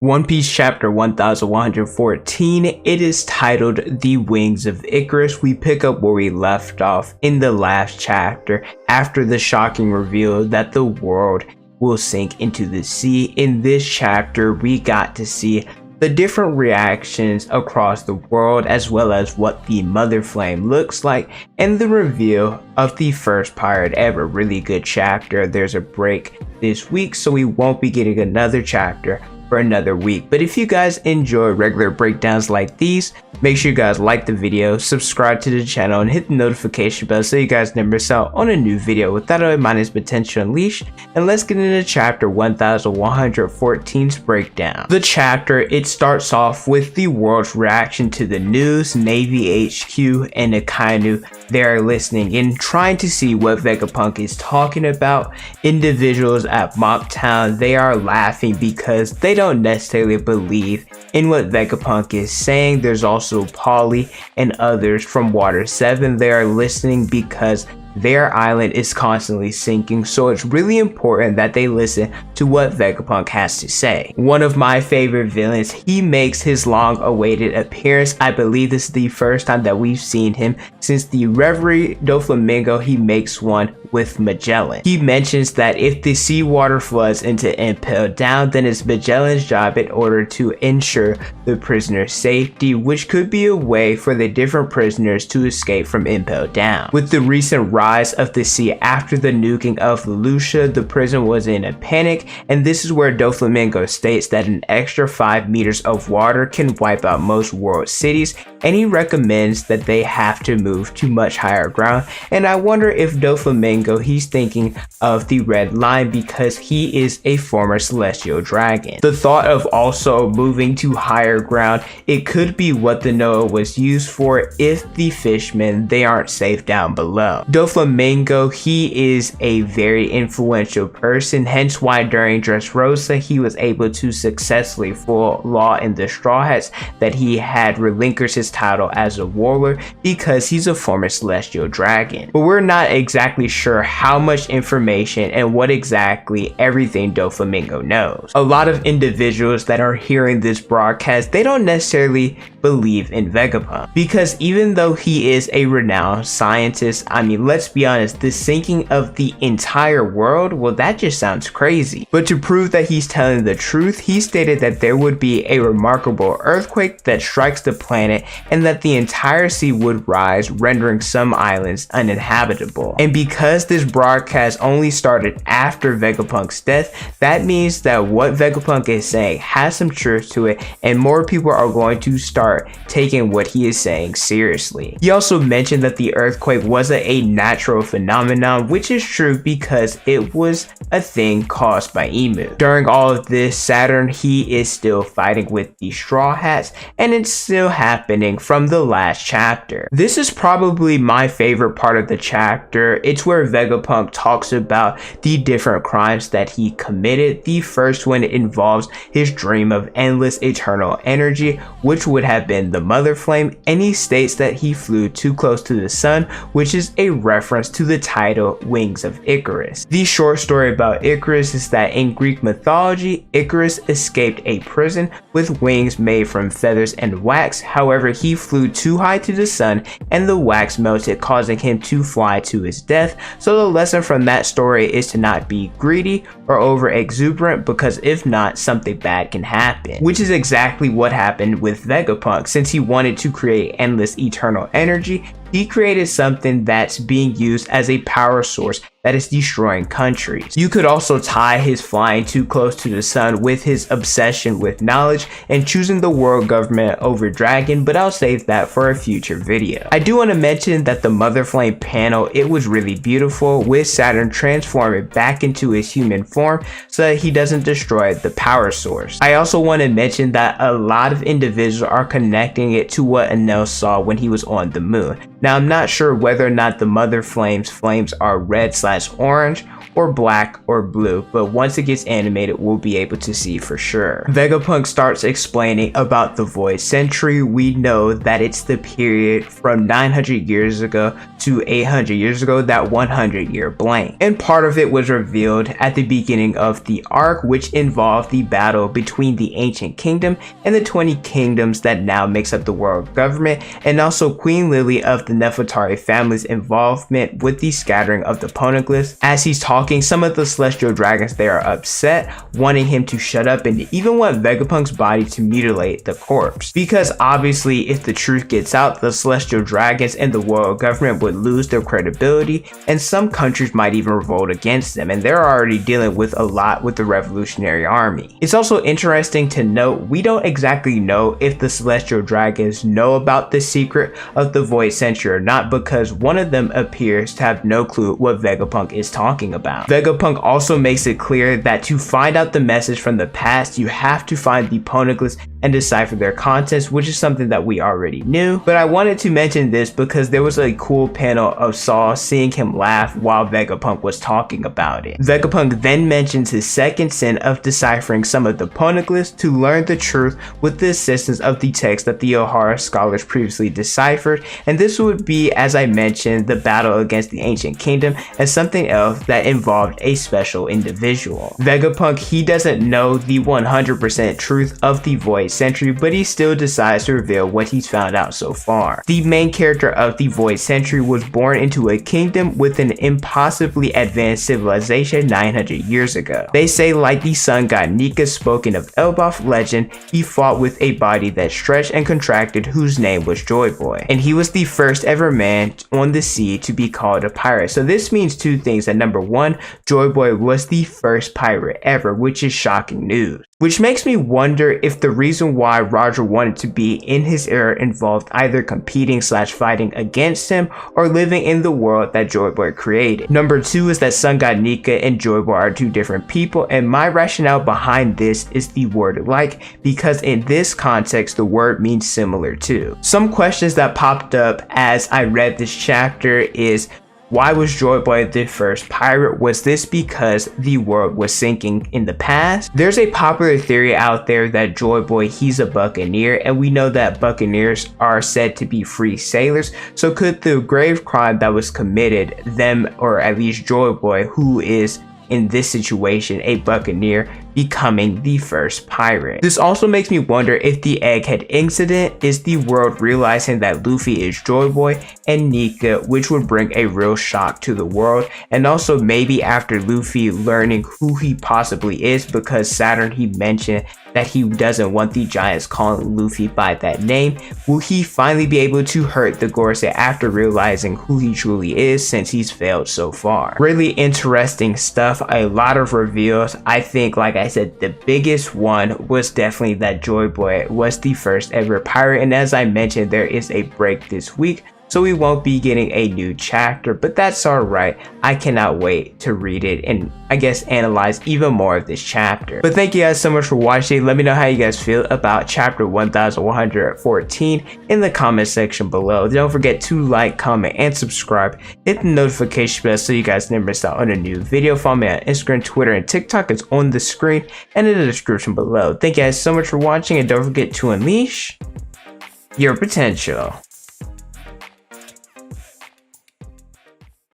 One Piece chapter 1114, it is titled The Wings of Icarus. We pick up where we left off in the last chapter after the shocking reveal that the world will sink into the sea. In this chapter, we got to see the different reactions across the world, as well as what the Mother Flame looks like, and the reveal of the first pirate ever. Really good chapter. There's a break this week, so we won't be getting another chapter for another week. But if you guys enjoy regular breakdowns like these, make sure you guys like the video, subscribe to the channel, and hit the notification bell so you guys never miss out on a new video. With that, my name is Potential Unleashed, and let's get into chapter 1114's breakdown. The chapter, it starts off with the world's reaction to the news. Navy HQ and Akainu, they are listening and trying to see what Vegapunk is talking about. Individuals at Mocktown, they are laughing because they don't necessarily believe in what Vegapunk is saying. There's also Polly and others from Water 7. They are listening because their island is constantly sinking, so it's really important that they listen to what Vegapunk has to say. One of my favorite villains, he makes his long-awaited appearance. I believe this is the first time that we've seen him since the Reverie Doflamingo. He makes one with Magellen. He mentions that if the seawater floods into Impel Down, then it's Magellan's job in order to ensure the prisoner's safety, which could be a way for the different prisoners to escape from Impel Down. With the recent rise of the sea after the nuking of Lucia, the prison was in a panic, and this is where Doflamingo states that an extra 5 meters of water can wipe out most world cities, and he recommends that they have to move to much higher ground. And I wonder if Doflamingo, he's thinking of the Red Line because he is a former celestial dragon. The thought of also moving to higher ground, it could be what the Noah was used for if the fishmen, they aren't safe down below. Doflamingo, he is a very influential person, hence why during Dressrosa he was able to successfully foil Law in the Straw Hats that he had relinquished his title as a warlord because he's a former celestial dragon. But we're not exactly sure how much information and what exactly everything Doflamingo knows. A lot of individuals that are hearing this broadcast, they don't necessarily believe in Vegapunk because even though he is a renowned scientist, I mean, let's be honest, the sinking of the entire world, well, that just sounds crazy. But to prove that he's telling the truth, he stated that there would be a remarkable earthquake that strikes the planet and that the entire sea would rise, rendering some islands uninhabitable. And because this broadcast only started after Vegapunk's death, that means that what Vegapunk is saying has some truth to it, and more people are going to start taking what he is saying seriously. He also mentioned that the earthquake wasn't a natural phenomenon, which is true because it was a thing caused by Emu. During all of this, Saturn, he is still fighting with the Straw Hats, and it's still happening from the last chapter. This is probably my favorite part of the chapter. It's where Vegapunk talks about the different crimes that he committed. The first one involves his dream of endless eternal energy, which would have been the Mother Flame, and he states that he flew too close to the sun, which is a reference to the title Wings of Icarus. The short story about Icarus is that in Greek mythology, Icarus escaped a prison with wings made from feathers and wax. However, he flew too high to the sun and the wax melted, causing him to fly to his death. So the lesson from that story is to not be greedy or over exuberant, because if not, something bad can happen, which is exactly what happened with Vegapunk. Since he wanted to create endless eternal energy, he created something that's being used as a power source that is destroying countries. You could also tie his flying too close to the sun with his obsession with knowledge and choosing the world government over dragon, but I'll save that for a future video. I do want to mention that the Mother Flame panel, it was really beautiful, with Saturn transforming back into his human form so that he doesn't destroy the power source. I also want to mention that a lot of individuals are connecting it to what Enel saw when he was on the moon. Now, I'm not sure whether or not the Mother Flame's flames are red/orange or black or blue, but once it gets animated we'll be able to see for sure. Vegapunk starts explaining about the Void Century. We know that it's the period from 900 years ago to 800 years ago, that 100-year blank. And part of it was revealed at the beginning of the arc, which involved the battle between the Ancient Kingdom and the 20 kingdoms that now makes up the world government, and also Queen Lily of the Nefertari family's involvement with the scattering of the poneglyphs. As he's talking, some of the celestial dragons, they are upset, wanting him to shut up, and even want Vegapunk's body to mutilate the corpse. Because obviously if the truth gets out, the celestial dragons and the world government would lose their credibility, and some countries might even revolt against them, and they're already dealing with a lot with the revolutionary army. It's also interesting to note, we don't exactly know if the celestial dragons know about the secret of the Void Century or not, because one of them appears to have no clue what Vegapunk is talking about. Vegapunk also makes it clear that to find out the message from the past, you have to find the poneglyphs and decipher their contents, which is something that we already knew. But I wanted to mention this because there was a cool panel of Saw seeing him laugh while Vegapunk was talking about it. Vegapunk then mentions his second sin of deciphering some of the poneglyphs to learn the truth with the assistance of the text that the Ohara scholars previously deciphered, and this would be, as I mentioned, the battle against the Ancient Kingdom and something else that involved a special individual. Vegapunk, he doesn't know the 100% truth of the Void Century, but he still decides to reveal what he's found out so far. The main character of the Void Century was born into a kingdom with an impossibly advanced civilization 900 years ago. They say, like the sun god Nika spoken of Elbaf legend, he fought with a body that stretched and contracted, whose name was Joyboy, and he was the first ever man on the sea to be called a pirate. So this means two things: that number one, Joyboy was the first pirate ever, which is shocking news. Which makes me wonder if the reason why Roger wanted to be in his era involved either competing / fighting against him or living in the world that Joyboy created. Number two is that Sun God Nika and Joyboy are two different people, and my rationale behind this is the word like, because in this context the word means similar to. Some questions that popped up as I read this chapter is, why was Joyboy the first pirate? Was this because the world was sinking in the past? There's a popular theory out there that Joyboy, he's a buccaneer, and we know that buccaneers are said to be free sailors. So could the grave crime that was committed, them, or at least Joyboy, who is in this situation a buccaneer, becoming the first pirate? This also makes me wonder if the egghead incident is the world realizing that Luffy is Joyboy and Nika, which would bring a real shock to the world, and also maybe after Luffy learning who he possibly is, because Saturn, he mentioned that he doesn't want the giants calling Luffy by that name, will he finally be able to hurt the Gorosei after realizing who he truly is, since he's failed so far? Really interesting stuff, a lot of reveals. I think, like I said, the biggest one was definitely that Joyboy was the first ever pirate, and as I mentioned, there is a break this week, so we won't be getting a new chapter, but that's alright. I cannot wait to read it and I guess analyze even more of this chapter. But thank you guys so much for watching. Let me know how you guys feel about chapter 1114 in the comment section below. Don't forget to like, comment, and subscribe. Hit the notification bell so you guys never miss out on a new video. Follow me on Instagram, Twitter, and TikTok. It's on the screen and in the description below. Thank you guys so much for watching, and don't forget to unleash your potential.